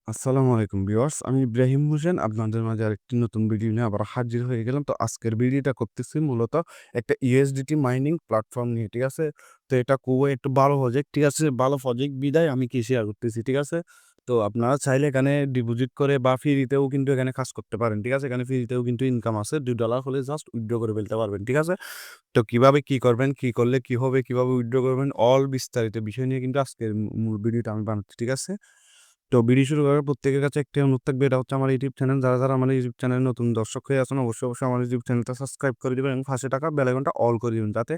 আসসালামু আলাইকুম ভিউয়ার্স। আমি ইব্রাহিম হোসেন আপনাদের মাঝে আরেকটি নতুন ভিডিও নিয়ে আবার হাজির হয়ে গেলাম। তো আজকের ভিডিওটা করতেছি মূলত একটা USDT মাইনিং প্ল্যাটফর্ম নিয়ে, ঠিক আছে? তো এটা খুবই একটু ভালো প্রজেক্ট, ঠিক আছে? ভালো প্রজেক্ট বিধায় আমি কি শেয়ার করতেছি, ঠিক আছে? তো আপনারা চাইলে এখানে ডিপোজিট করে বা ফ্রিতেও কিন্তু এখানে কাজ করতে পারেন, ঠিক আছে? এখানে ফ্রিতেও কিন্তু ইনকাম আছে। $2 হলে জাস্ট উইথড্র করে ফেলতে পারবেন, ঠিক আছে? তো কিভাবে কি করবেন, কি করলে কি হবে, কিভাবে উইথড্র করবেন, অল বিস্তারিত বিষয় নিয়ে কিন্তু আজকের মূল ভিডিওটা আমি বানাচ্ছি, ঠিক আছে? তো ভিডিও শুরু করার প্রত্যেকের কাছে একটি অনুরোধ থাকবে, এটা হচ্ছে আমার ইউটিউব চ্যানেল। যারা আমার ইউটিউব চ্যানেলে নতুন দর্শক হয়ে আছেন অবশ্যই আমার ইউটিউব চ্যানেলটা সাবস্ক্রাইব করে দিবেন এবং পাশে থাকা বেল আইকনটা অল করে দিবেন যাতে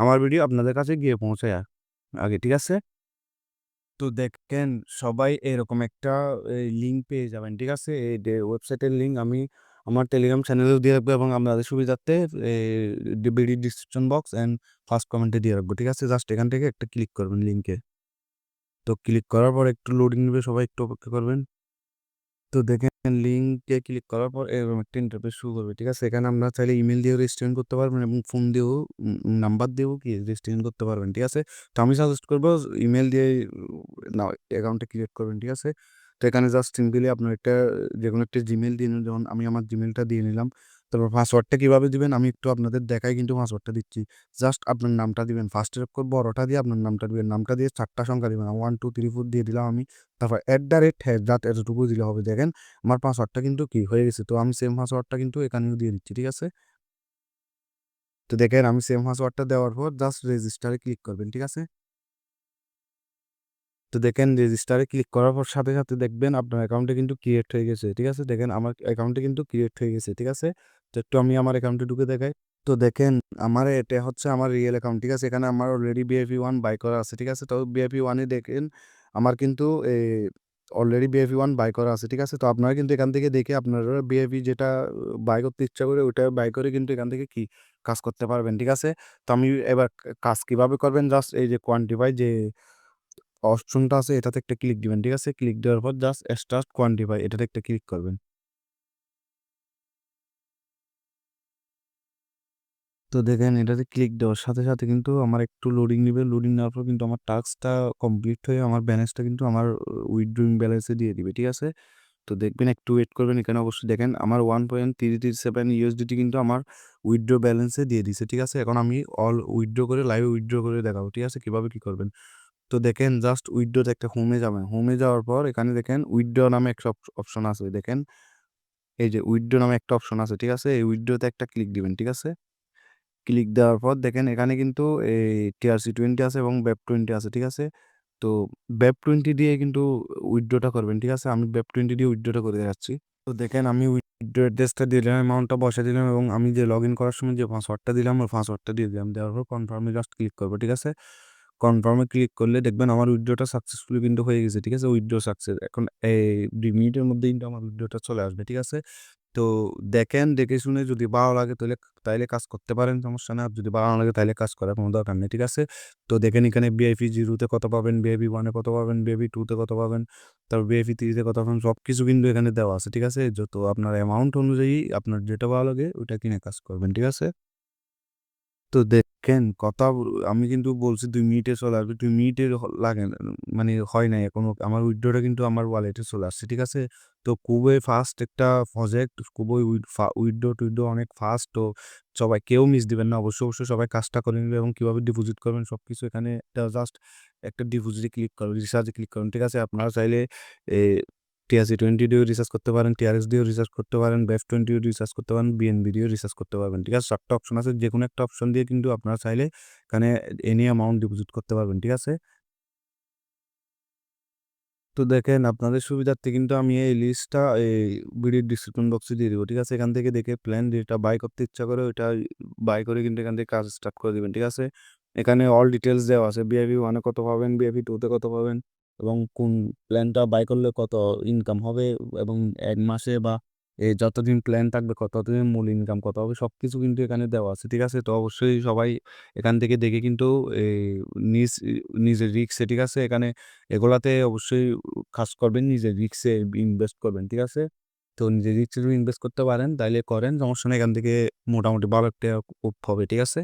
আমার ভিডিও আপনাদের কাছে গিয়ে পৌঁছায় আগে, ঠিক আছে? তো দেখেন সবাই এরকম একটা লিঙ্ক পেয়ে যাবেন, ঠিক আছে? এই ওয়েবসাইটের লিঙ্ক আমি আমার টেলিগ্রাম চ্যানেলেও দিয়ে রাখবো এবং আপনাদের সুবিধার্থে video description box and first কমেন্টে দিয়ে রাখবো, ঠিক আছে? জাস্ট এখান থেকে একটা ক্লিক করবেন লিঙ্কে। তো ক্লিক করার পর একটু লোডিং নেবে, সবাই একটু অপেক্ষা করবেন। তো দেখেন লিঙ্কে ক্লিক করার পর এরকম একটা ইন্টারফেস শুরু করবে, ঠিক আছে? এখানে আপনারা চাইলে ইমেল দিয়েও রেজিস্ট্রেশন করতে পারবেন এবং ফোন দিয়েও নাম্বার দিয়েও কি রেজিস্ট্রেশন করতে পারবেন, ঠিক আছে? তো আমি সাজেস্ট করবো ইমেল দিয়ে না অ্যাকাউন্টটা ক্রিয়েট করবেন, ঠিক আছে? তো এখানে জাস্ট সিম্পলি আপনার একটা যেকোনো একটা জিমেল দিয়ে নিন, যেমন আমি আমার জিমেলটা দিয়ে নিলাম। তারপর পাসওয়ার্ডটা কিভাবে দিবেন আমি একটু আপনাদের দেখাই কিন্তু পাসওয়ার্ডটা দিচ্ছি। জাস্ট আপনার নামটা দিবেন, ফার্স্টের অক্ষর বড়টা দিয়ে আপনার নামটা দিবেন, নামটা দিয়ে 4টা সংখ্যা দিবেন, 1 2 3 4 দিয়ে দিলাম আমি। তারপর @হেজাত এতটুকু দিলে হবে। দেখেন আমার পাসওয়ার্ডটা কিন্তু কি হয়ে গেছে। তো আমি সেম পাসওয়ার্ডটা কিন্তু এখানেও দিয়ে দিচ্ছি, ঠিক আছে? তো দেখেন আমি সেম পাসওয়ার্ডটা দেওয়ার পর জাস্ট রেজিস্টারে ক্লিক করবেন, ঠিক আছে? তো দেখেন রেজিস্টারে ক্লিক করার পর সাথে দেখবেন আপনার অ্যাকাউন্টে কিন্তু ক্রিয়েট হয়ে গেছে, ঠিক আছে? দেখেন আমার অ্যাকাউন্টে কিন্তু ক্রিয়েট হয়ে গেছে, ঠিক আছে? তো একটু আমি আমার অ্যাকাউন্টে ঢুকে দেখাই। তো দেখেন আমার এটা হচ্ছে আমার রিয়েল অ্যাকাউন্ট, ঠিক আছে? এখানে আমার অলরেডি BFE1 বাই করা আছে, ঠিক আছে? তো BFE1 এ দেখেন আমার কিন্তু অলরেডি BFE1 বাই করা আছে, ঠিক আছে? তো আপনারা কিন্তু এখান থেকে দেখে আপনারা BFE যেটা বাই করতে ইচ্ছা করে ওইটা বাই করে কিন্তু এখান থেকে কি কাজ করতে পারবেন, ঠিক আছে? তো আমি এবার কাজ কিভাবে করবেন জাস্ট এই যে কোয়ান্টিফাই যে অপশনটা আছে এটাতে একটা ক্লিক দিবেন, ঠিক আছে? ক্লিক দেওয়ার পর জাস্ট স্টার্ট কোয়ান্টিফাই এটাতে একটা ক্লিক করবেন। তো দেখেন এটাতে ক্লিক দেওয়ার সাথে কিন্তু আমার একটু লোডিং নিবে। লোডিং নেওয়ার পর কিন্তু আমার টাস্কটা কমপ্লিট হয়ে আমার ব্যালেন্সটা কিন্তু আমার উইথড্রয়িং ব্যালেন্সে দিয়ে দিবে, ঠিক আছে? তো দেখবেন একটু ওয়েট করবেন। এখানে অবশ্যই দেখেন আমার 1.337 USDT কিন্তু আমার উইথড্র ব্যালেন্সে দিয়ে দিছে, ঠিক আছে? এখন আমি অল উইথড্র করে লাইভে উইথড্র করে দেখাবো, ঠিক আছে? কিভাবে কি করবেন। তো দেখেন জাস্ট উইথড্রোতে একটা হোমে যাবেন। হোমে যাওয়ার পর এখানে দেখেন উইথড্র নামে একটা অপশন আছে। দেখেন এই যে উইথড্র নামে একটা অপশন আছে, ঠিক আছে? এই উইথড্রোতে একটা ক্লিক দিবেন, ঠিক আছে? ক্লিক দেওয়ার পর দেখেন এখানে কিন্তু এই TRC20 আছে এবং BEP20 আছে, ঠিক আছে? তো BEP20 দিয়ে কিন্তু উইথড্রটা করবেন, ঠিক আছে? আমি BEP20 দিয়ে উইথড্রটা করে দেখাচ্ছি। তো দেখেন আমি উইথড্র অ্যাড্রেসটা দিলাম, অ্যামাউন্টটা বসায় দিলাম এবং আমি যে লগইন করার সময় যে পাসওয়ার্ডটা দিলাম ওই পাসওয়ার্ডটা দিয়ে দিলাম। দেওয়ার পর কনফার্মে জাস্ট ক্লিক করব, ঠিক আছে? কনফার্মে ক্লিক করলে দেখবেন আমার উইথড্রটা সাকসেসফুলি কিন্তু হয়ে গেছে, ঠিক আছে? Withdraw success. এখন এই ২ মিনিটের মধ্যেই কিন্তু আমার উইথড্রটা চলে আসবে, ঠিক আছে? তো দেখেন দেখে শুনে যদি ভালো লাগে তাইলে কাজ করতে পারেন, সমস্যা নাই। আর যদি ভালো না লাগে তাইলে কাজ করার কোনো দরকার নেই, ঠিক আছে? তো দেখেন এখানে VIP 0 তে কত পাবেন, VIP 1 এ কত পাবেন, VIP 2 তে কত পাবেন, তারপর VIP 3 তে কত পাবেন সবকিছু কিন্তু এখানে দেওয়া আছে, ঠিক আছে? যত আপনার অ্যামাউন্ট অনুযায়ী আপনার যেটা ভালো লাগে ওইটা কিনে কাজ করবেন, ঠিক আছে? তো দেখেন আমি কিন্তু বলছি ২ মিনিটে চলে আসবে। ২ মিনিটের লাগে না মানে হয় নাই এখনো। আমার উইথড্রটা কিন্তু আমার ওয়ালেটে চলে আসছে। ঠিক আছে? তো খুবই ফাস্ট একটা প্রজেক্ট। খুবই উইথড্র অনেক ফাস্ট। তো সবাই কেউ মিস দিবেন না। অবশ্যই সবাই কাজটা করে নিবে এবং কিভাবে ডিপোজিট করবেন সবকিছু এখানে জাস্ট একটা ডিপোজিটে ক্লিক করবেন, রিচার্জে ক্লিক করবেন। ঠিক আছে? আপনারা চাইলে এ TRC20 দিয়েও রিচার্জ করতে পারেন, TRX দিয়েও রিচার্জ করতে পারেন, BEF20 দিয়েও রিচার্জ করতে পারেন, BNB দিয়েও রিচার্জ করতে পারবেন। ঠিক আছে? ৪ টা অপশন আছে। যেকোনো একটা অপশন দিয়ে কিন্তু আপনারা চাইলে এখানে এনি অ্যামাউন্ট ডিপোজিট করতে পারবেন। ঠিক আছে? তো দেখেন আপনাদের সুবিধার্থে কিন্তু আমি এই লিস্টটা ভিডিওর ডিসক্রিপশন বক্সে দিয়ে দিব। ঠিক আছে? এখান থেকে দেখে প্ল্যান যেটা বাই করতে ইচ্ছা করে ওইটা বাই করে কিন্তু এখান থেকে কাজ স্টার্ট করে দিবেন। ঠিক আছে? এখানে অল ডিটেইলস দেওয়া আছে। BIV 1 এ কত পাবেন, BIV 2 তে কত পাবেন এবং কোন প্ল্যানটা বাই করলে কত ইনকাম হবে এবং ১ মাসে বা যতদিন প্ল্যান থাকবে ততদিনের মূল ইনকাম কত হবে সবকিছু কিন্তু এখানে দেওয়া আছে। ঠিক আছে? তো অবশ্যই সবাই এখান থেকে দেখে কিন্তু এই নিজ নিজের রিস্কে, ঠিক আছে? এখানে এগুলাতে অবশ্যই কাজ করবেন, নিজের রিস্কে ইনভেস্ট করবেন। ঠিক আছে? তো নিজের রিস্কে যদি ইনভেস্ট করতে পারেন তাইলে করেন, সমস্যা নেই। এখান থেকে মোটামুটি ভালো একটা হবে। ঠিক আছে?